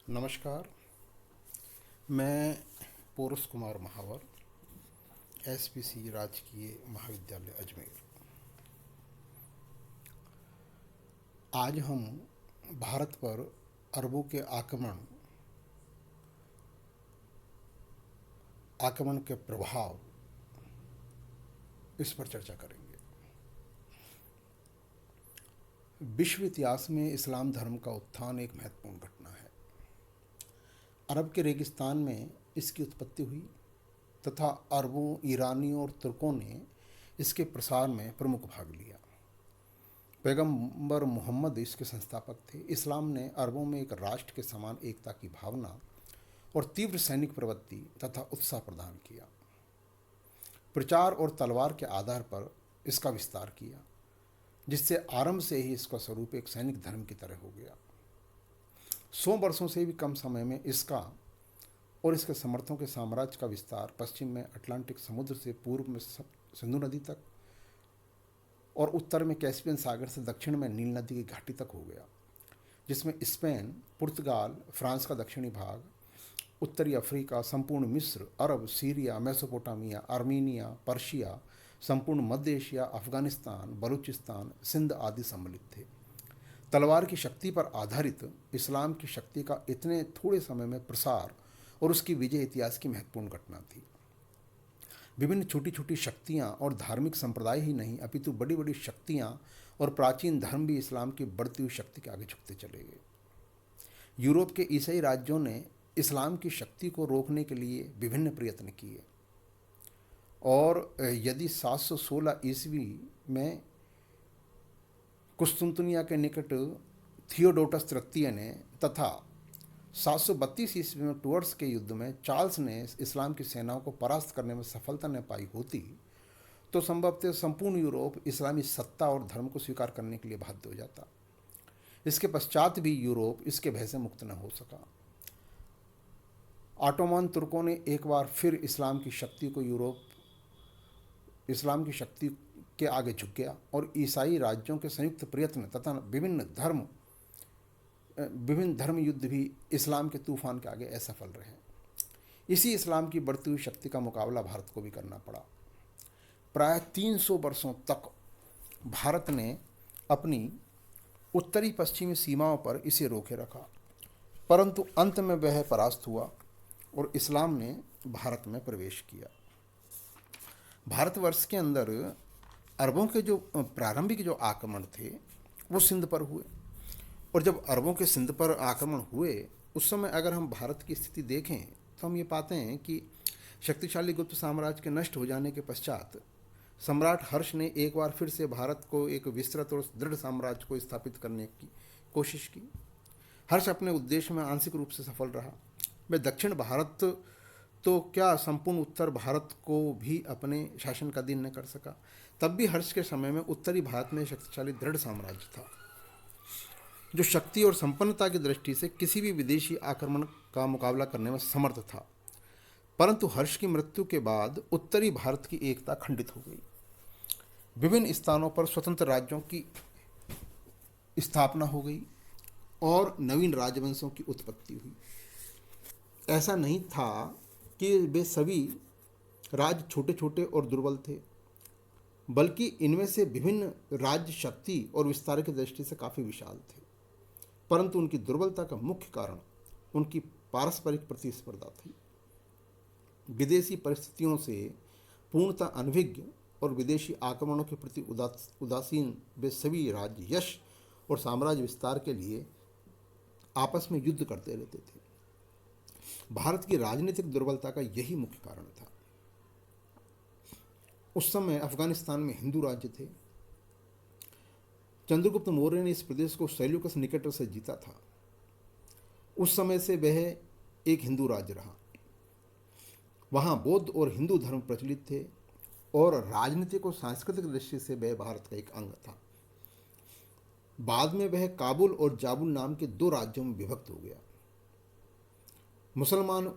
नमस्कार। मैं पोरस कुमार महावर, एसपीसी राजकीय महाविद्यालय अजमेर। आज हम भारत पर अरबों के आक्रमण के प्रभाव इस पर चर्चा करेंगे। विश्व इतिहास में इस्लाम धर्म का उत्थान एक महत्वपूर्ण घटना है। अरब के रेगिस्तान में इसकी उत्पत्ति हुई तथा अरबों, ईरानियों और तुर्कों ने इसके प्रसार में प्रमुख भाग लिया। पैगंबर मोहम्मद इसके संस्थापक थे। इस्लाम ने अरबों में एक राष्ट्र के समान एकता की भावना और तीव्र सैनिक प्रवृत्ति तथा उत्साह प्रदान किया। प्रचार और तलवार के आधार पर इसका विस्तार किया, जिससे आरंभ से ही इसका स्वरूप एक सैनिक धर्म की तरह हो गया। 100 वर्षों से भी कम समय में इसका और इसके समर्थकों के साम्राज्य का विस्तार पश्चिम में अटलांटिक समुद्र से पूर्व में सिंधु नदी तक और उत्तर में कैस्पियन सागर से दक्षिण में नील नदी की घाटी तक हो गया, जिसमें स्पेन, पुर्तगाल, फ्रांस का दक्षिणी भाग, उत्तरी अफ्रीका, संपूर्ण मिस्र, अरब, सीरिया, मेसोपोटामिया, आर्मीनिया, पर्शिया, संपूर्ण मध्य एशिया, अफगानिस्तान, बलूचिस्तान, सिंध आदि सम्मिलित थे। तलवार की शक्ति पर आधारित इस्लाम की शक्ति का इतने थोड़े समय में प्रसार और उसकी विजय इतिहास की महत्वपूर्ण घटना थी। विभिन्न छोटी छोटी शक्तियाँ और धार्मिक संप्रदाय ही नहीं, अपितु बड़ी बड़ी शक्तियाँ और प्राचीन धर्म भी इस्लाम की बढ़ती हुई शक्ति के आगे झुकते चले गए। यूरोप के ईसाई राज्यों ने इस्लाम की शक्ति को रोकने के लिए विभिन्न प्रयत्न किए और यदि 716 ईस्वी में कुस्तुनतुनिया के निकट थियोडोटस तृतीय ने तथा 732 ईस्वी में टूअर्स के युद्ध में चार्ल्स ने इस्लाम की सेनाओं को परास्त करने में सफलता न पाई होती, तो संभवतः संपूर्ण यूरोप इस्लामी सत्ता और धर्म को स्वीकार करने के लिए बाध्य हो जाता। इसके पश्चात भी यूरोप इसके भय से मुक्त न हो सका। ऑटोमन तुर्कों ने एक बार फिर इस्लाम की शक्ति के आगे झुक गया और ईसाई राज्यों के संयुक्त प्रयत्न तथा विभिन्न धर्म युद्ध भी इस्लाम के तूफान के आगे असफल रहे। इसी इस्लाम की बढ़ती हुई शक्ति का मुकाबला भारत को भी करना पड़ा। प्राय 300 वर्षों तक भारत ने अपनी उत्तरी पश्चिमी सीमाओं पर इसे रोके रखा, परंतु अंत में वह परास्त हुआ और इस्लाम ने भारत में प्रवेश किया। भारतवर्ष के अंदर अरबों के जो प्रारंभिक जो आक्रमण थे वो सिंध पर हुए, और जब अरबों के सिंध पर आक्रमण हुए उस समय अगर हम भारत की स्थिति देखें तो हम ये पाते हैं कि शक्तिशाली गुप्त साम्राज्य के नष्ट हो जाने के पश्चात सम्राट हर्ष ने एक बार फिर से भारत को एक विस्तृत और दृढ़ साम्राज्य को स्थापित करने की कोशिश की। हर्ष अपने उद्देश्य में आंशिक रूप से सफल रहा। वह दक्षिण भारत तो क्या संपूर्ण उत्तर भारत को भी अपने शासन का अधीन न कर सका। तब भी हर्ष के समय में उत्तरी भारत में शक्तिशाली दृढ़ साम्राज्य था, जो शक्ति और संपन्नता की दृष्टि से किसी भी विदेशी आक्रमण का मुकाबला करने में समर्थ था। परंतु हर्ष की मृत्यु के बाद उत्तरी भारत की एकता खंडित हो गई। विभिन्न स्थानों पर स्वतंत्र राज्यों की स्थापना हो गई और नवीन राजवंशों की उत्पत्ति हुई। ऐसा नहीं था कि वे सभी राज्य छोटे छोटे और दुर्बल थे, बल्कि इनमें से विभिन्न राज्य शक्ति और विस्तार की दृष्टि से काफ़ी विशाल थे, परंतु उनकी दुर्बलता का मुख्य कारण उनकी पारस्परिक प्रतिस्पर्धा थी। विदेशी परिस्थितियों से पूर्णतः अनभिज्ञ और विदेशी आक्रमणों के प्रति उदासीन वे सभी राज्य यश और साम्राज्य विस्तार के लिए आपस में युद्ध करते रहते थे। भारत की राजनीतिक दुर्बलता का यही मुख्य कारण था। उस समय अफगानिस्तान में हिंदू राज्य थे। चंद्रगुप्त मौर्य ने इस प्रदेश को सेल्यूकस निकेटर से जीता था। उस समय से वह एक हिंदू राज्य रहा। वहाँ बौद्ध और हिंदू धर्म प्रचलित थे और राजनीतिक और सांस्कृतिक दृष्टि से वह भारत का एक अंग था। बाद में वह काबुल और जाबुल नाम के 2 राज्यों में विभक्त हो गया। मुसलमान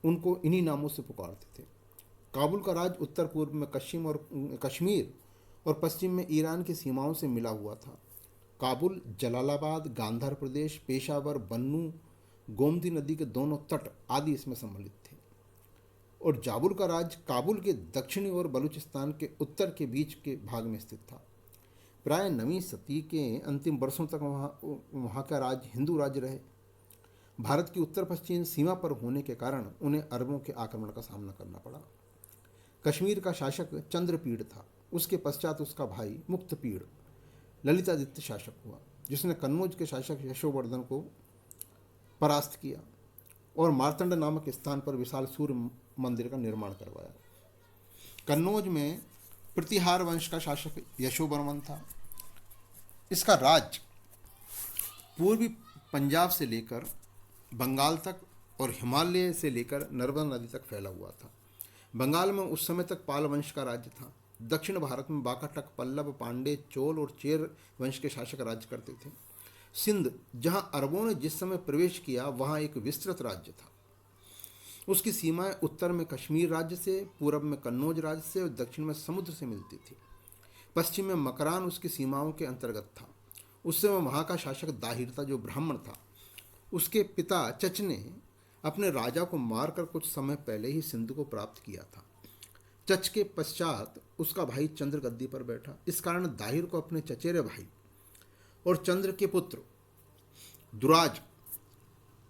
उनको इन्हीं नामों से पुकारते थे। काबुल का राज्य उत्तर पूर्व में कश्मीर और पश्चिम में ईरान की सीमाओं से मिला हुआ था। काबुल, जलालाबाद, गांधार प्रदेश, पेशावर, बन्नू, गोमती नदी के दोनों तट आदि इसमें सम्मिलित थे। और जाबुल का राज्य काबुल के दक्षिणी और बलूचिस्तान के उत्तर के बीच के भाग में स्थित था। प्राय 9वीं सदी के अंतिम वर्षों तक वहाँ का राज्य हिंदू राज्य रहे। भारत की उत्तर पश्चिम सीमा पर होने के कारण उन्हें अरबों के आक्रमण का सामना करना पड़ा। कश्मीर का शासक चंद्रपीड़ था। उसके पश्चात उसका भाई मुक्तपीड़ ललितादित्य शासक हुआ, जिसने कन्नौज के शासक यशोवर्धन को परास्त किया और मार्तंड नामक स्थान पर विशाल सूर्य मंदिर का निर्माण करवाया। कन्नौज में प्रतिहार वंश का शासक यशोवर्मन था। इसका राज्य पूर्वी पंजाब से लेकर बंगाल तक और हिमालय से लेकर नर्मदा नदी तक फैला हुआ था। बंगाल में उस समय तक पाल वंश का राज्य था। दक्षिण भारत में बाकाटक, पल्लव, पांडे, चोल और चेर वंश के शासक राज्य करते थे। सिंध, जहां अरबों ने जिस समय प्रवेश किया, वहां एक विस्तृत राज्य था। उसकी सीमाएं उत्तर में कश्मीर राज्य से, पूर्व में कन्नौज राज्य से और दक्षिण में समुद्र से मिलती थी। पश्चिम में मकरान उसकी सीमाओं के अंतर्गत था। उस समय वहाँ का शासक दाहिर था, जो ब्राह्मण था। उसके पिता चच ने अपने राजा को मारकर कुछ समय पहले ही सिंध को प्राप्त किया था। चच के पश्चात उसका भाई चंद्र गद्दी पर बैठा। इस कारण दाहिर को अपने चचेरे भाई और चंद्र के पुत्र दुराज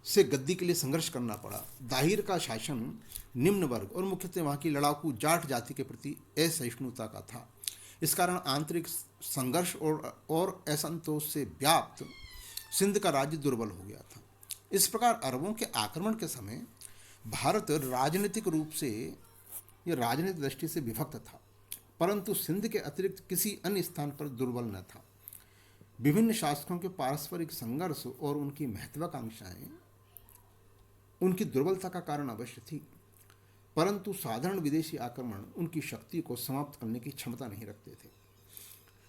से गद्दी के लिए संघर्ष करना पड़ा। दाहिर का शासन निम्न वर्ग और मुख्यतः वहाँ की लड़ाकू जाट जाति के प्रति असहिष्णुता का था। इस कारण आंतरिक संघर्ष और असंतोष से व्याप्त सिंध का राज्य दुर्बल हो गया था। इस प्रकार अरबों के आक्रमण के समय भारत राजनीतिक रूप से या राजनीतिक दृष्टि से विभक्त था, परंतु सिंध के अतिरिक्त किसी अन्य स्थान पर दुर्बल न था। विभिन्न शासकों के पारस्परिक संघर्ष और उनकी महत्वाकांक्षाएं उनकी दुर्बलता का कारण अवश्य थी, परंतु साधारण विदेशी आक्रमण उनकी शक्ति को समाप्त करने की क्षमता नहीं रखते थे।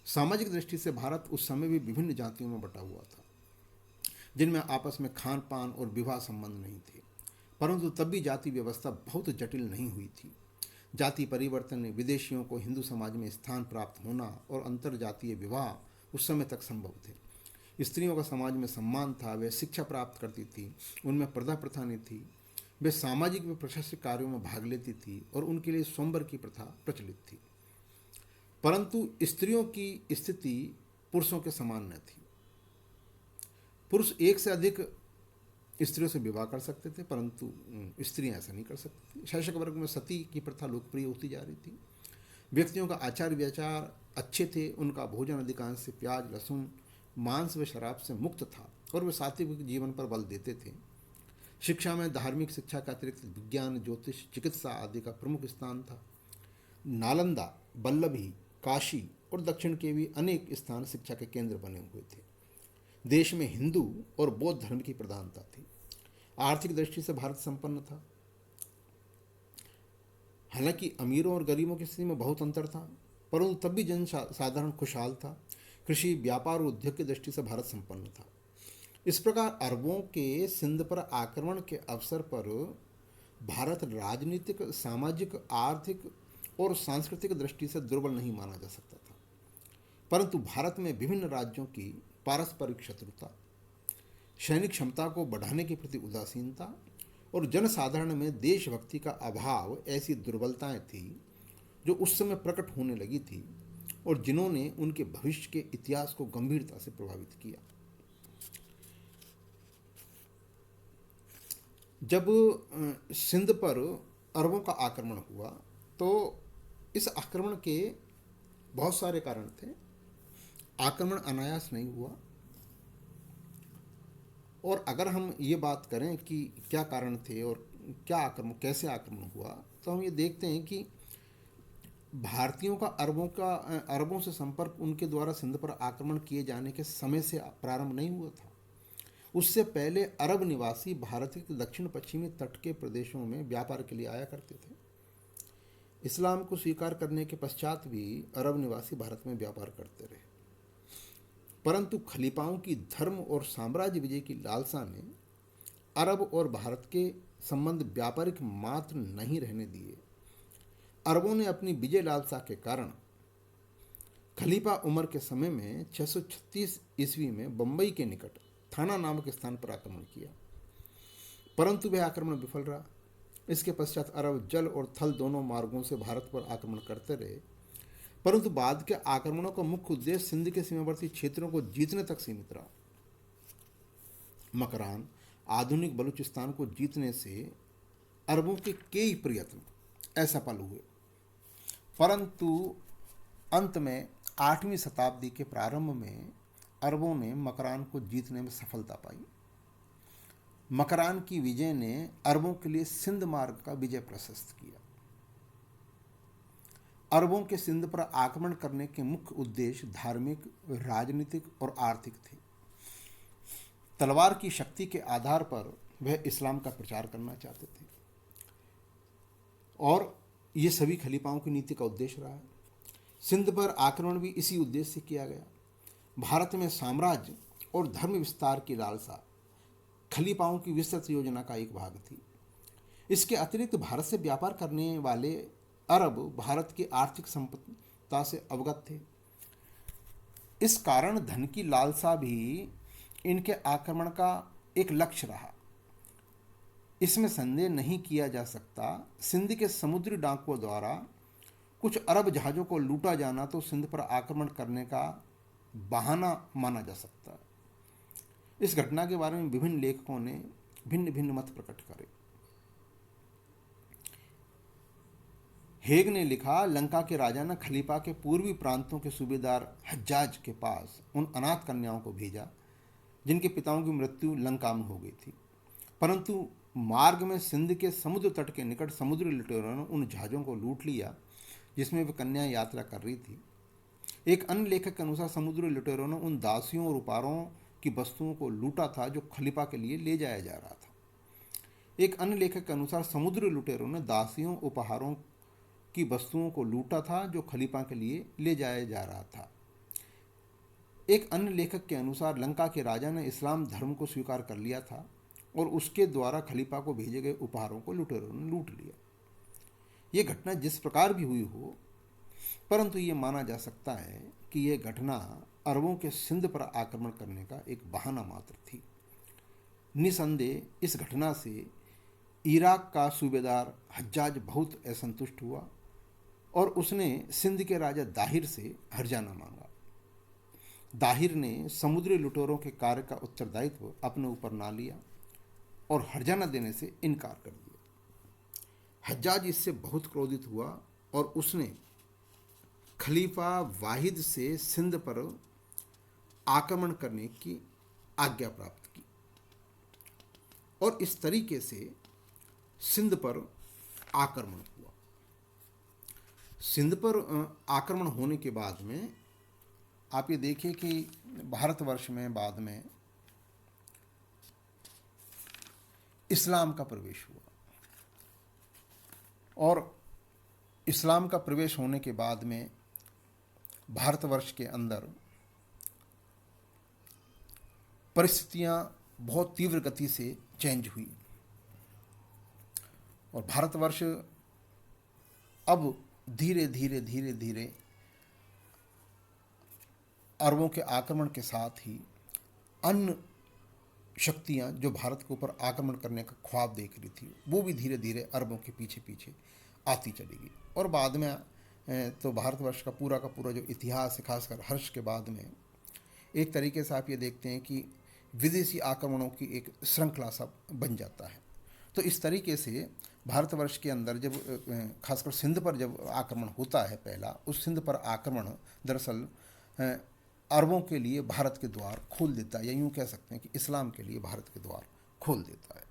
सामाजिक दृष्टि से भारत उस समय भी विभिन्न जातियों में बटा हुआ था, जिनमें आपस में खान पान और विवाह संबंध नहीं थे, परंतु तब भी जाति व्यवस्था बहुत जटिल नहीं हुई थी। जाति परिवर्तन ने विदेशियों को हिंदू समाज में स्थान प्राप्त होना और अंतर जातीय विवाह उस समय तक संभव थे। स्त्रियों का समाज में सम्मान था, वे शिक्षा प्राप्त करती थी, उनमें पर्दा प्रथा नहीं थी, वे सामाजिक व प्रशासनिक कार्यों में भाग लेती थी और उनके लिए स्वयंवर की प्रथा प्रचलित थी। परंतु स्त्रियों की स्थिति पुरुषों के समान न थी। पुरुष एक से अधिक स्त्रियों से विवाह कर सकते थे, परंतु स्त्रियां ऐसा नहीं कर सकती थी। शासक वर्ग में सती की प्रथा लोकप्रिय होती जा रही थी। व्यक्तियों का आचार विचार अच्छे थे, उनका भोजन अधिकांश से प्याज, लहसुन, मांस व शराब से मुक्त था और वे सात्विक जीवन पर बल देते थे। शिक्षा में धार्मिक शिक्षा के अतिरिक्त विज्ञान, ज्योतिष, चिकित्सा आदि का प्रमुख स्थान था। नालंदा, बल्लभी, काशी और दक्षिण के भी अनेक स्थान शिक्षा के केंद्र बने हुए थे। देश में हिंदू और बौद्ध धर्म की प्रधानता थी। आर्थिक दृष्टि से भारत संपन्न था। हालांकि अमीरों और गरीबों की स्थिति में बहुत अंतर था, परंतु तब भी जन साधारण खुशहाल था। कृषि, व्यापार और उद्योग की दृष्टि से भारत संपन्न था। इस प्रकार अरबों के सिंध पर आक्रमण के अवसर पर भारत राजनीतिक, सामाजिक, आर्थिक और सांस्कृतिक दृष्टि से दुर्बल नहीं माना जा सकता था, परंतु भारत में विभिन्न राज्यों की पारस्परिक शत्रुता, सैनिक क्षमता को बढ़ाने के प्रति उदासीनता और जनसाधारण में देशभक्ति का अभाव ऐसी दुर्बलताएं थी जो उस समय प्रकट होने लगी थी और जिन्होंने उनके भविष्य के इतिहास को गंभीरता से प्रभावित किया। जब सिंध पर अरबों का आक्रमण हुआ तो इस आक्रमण के बहुत सारे कारण थे। आक्रमण अनायास नहीं हुआ, और अगर हम ये बात करें कि क्या कारण थे और क्या आक्रमण, कैसे आक्रमण हुआ, तो हम ये देखते हैं कि भारतीयों का अरबों से संपर्क उनके द्वारा सिंध पर आक्रमण किए जाने के समय से प्रारंभ नहीं हुआ था। उससे पहले अरब निवासी भारत के दक्षिण पश्चिमी तट के प्रदेशों में व्यापार के लिए आया करते थे। इस्लाम को स्वीकार करने के पश्चात भी अरब निवासी भारत में व्यापार करते रहे, परंतु खलीफाओं की धर्म और साम्राज्य विजय की लालसा ने अरब और भारत के संबंध व्यापारिक मात्र नहीं रहने दिए। अरबों ने अपनी विजय लालसा के कारण खलीफा उमर के समय में 636 ईस्वी में बंबई के निकट थाना नामक स्थान पर आक्रमण किया। परंतु वह आक्रमण विफल रहा। इसके पश्चात अरब जल और थल दोनों मार्गों से भारत पर आक्रमण करते रहे, परंतु बाद के आक्रमणों का मुख्य उद्देश्य सिंध के सीमावर्ती क्षेत्रों को जीतने तक सीमित रहा। मकरान, आधुनिक बलूचिस्तान को जीतने से अरबों के कई प्रयत्न असफल हुए, परंतु अंत में 8वीं शताब्दी के प्रारंभ में अरबों ने मकरान को जीतने में सफलता पाई। मकरान की विजय ने अरबों के लिए सिंध मार्ग का विजय प्रशस्त किया। अरबों के सिंध पर आक्रमण करने के मुख्य उद्देश्य धार्मिक, राजनीतिक और आर्थिक थे। तलवार की शक्ति के आधार पर वह इस्लाम का प्रचार करना चाहते थे और ये सभी खलीफाओं की नीति का उद्देश्य रहा है। सिंध पर आक्रमण भी इसी उद्देश्य से किया गया। भारत में साम्राज्य और धर्म विस्तार की लालसा खलीफाओं की विस्तृत योजना का एक भाग थी। इसके अतिरिक्त भारत से व्यापार करने वाले अरब भारत की आर्थिक संपन्नता से अवगत थे। इस कारण धन की लालसा भी इनके आक्रमण का एक लक्ष्य रहा। इसमें संदेह नहीं किया जा सकता। सिंध के समुद्री डाकुओं द्वारा कुछ अरब जहाज़ों को लूटा जाना तो सिंध पर आक्रमण करने का बहाना माना जा सकता है। इस घटना के बारे में विभिन्न लेखकों ने भिन्न भिन्न मत प्रकट करे। हेग ने लिखा, लंका के राजा ने खलीफा के पूर्वी प्रांतों के सूबेदार हज्जाज के पास उन अनाथ कन्याओं को भेजा जिनके पिताओं की मृत्यु लंका में हो गई थी, परंतु मार्ग में सिंध के समुद्र तट के निकट समुद्री लुटेरों ने उन जहाज़ों को लूट लिया जिसमें वे कन्याएं यात्रा कर रही थी। एक अन्य लेखक के अनुसार समुद्री लुटेरों ने उन दासियों और उपहारों की वस्तुओं को लूटा था जो खलीफा के लिए ले जाया जा रहा था। एक अन्य लेखक के अनुसार समुद्री लुटेरों ने दासियों उपहारों की वस्तुओं को लूटा था जो खलीफा के लिए ले जाया जा रहा था। एक अन्य लेखक के अनुसार लंका के राजा ने इस्लाम धर्म को स्वीकार कर लिया था और उसके द्वारा खलीफा को भेजे गए उपहारों को लुटेरों ने लूट लिया। ये घटना जिस प्रकार भी हुई हो, परंतु ये माना जा सकता है कि यह घटना अरबों के सिंध पर आक्रमण करने का एक बहाना मात्र थी। निसंदेह इस घटना से इराक का सूबेदार हज्जाज बहुत असंतुष्ट हुआ और उसने सिंध के राजा दाहिर से हर्जाना मांगा। दाहिर ने समुद्री लुटेरों के कार्य का उत्तरदायित्व अपने ऊपर ना लिया और हर्जाना देने से इनकार कर दिया। हज्जाज इससे बहुत क्रोधित हुआ और उसने खलीफा वाहिद से सिंध पर आक्रमण करने की आज्ञा प्राप्त की और इस तरीके से सिंध पर आक्रमण हुआ। सिंध पर आक्रमण होने के बाद में आप ये देखिए कि भारतवर्ष में बाद में इस्लाम का प्रवेश हुआ और इस्लाम का प्रवेश होने के बाद में भारतवर्ष के अंदर परिस्थितियां बहुत तीव्र गति से चेंज हुई और भारतवर्ष अब धीरे धीरे धीरे धीरे अरबों के आक्रमण के साथ ही अन्य शक्तियां जो भारत के ऊपर आक्रमण करने का ख्वाब देख रही थी वो भी धीरे धीरे अरबों के पीछे पीछे आती चली गई और बाद में तो भारतवर्ष का पूरा जो इतिहास है, खासकर हर्ष के बाद में एक तरीके से आप ये देखते हैं कि विदेशी आक्रमणों की एक श्रृंखला सा बन जाता है। तो इस तरीके से भारतवर्ष के अंदर जब खासकर सिंध पर जब आक्रमण होता है पहला, उस सिंध पर आक्रमण दरअसल अरबों के लिए भारत के द्वार खोल देता है, या यूँ कह सकते हैं कि इस्लाम के लिए भारत के द्वार खोल देता है।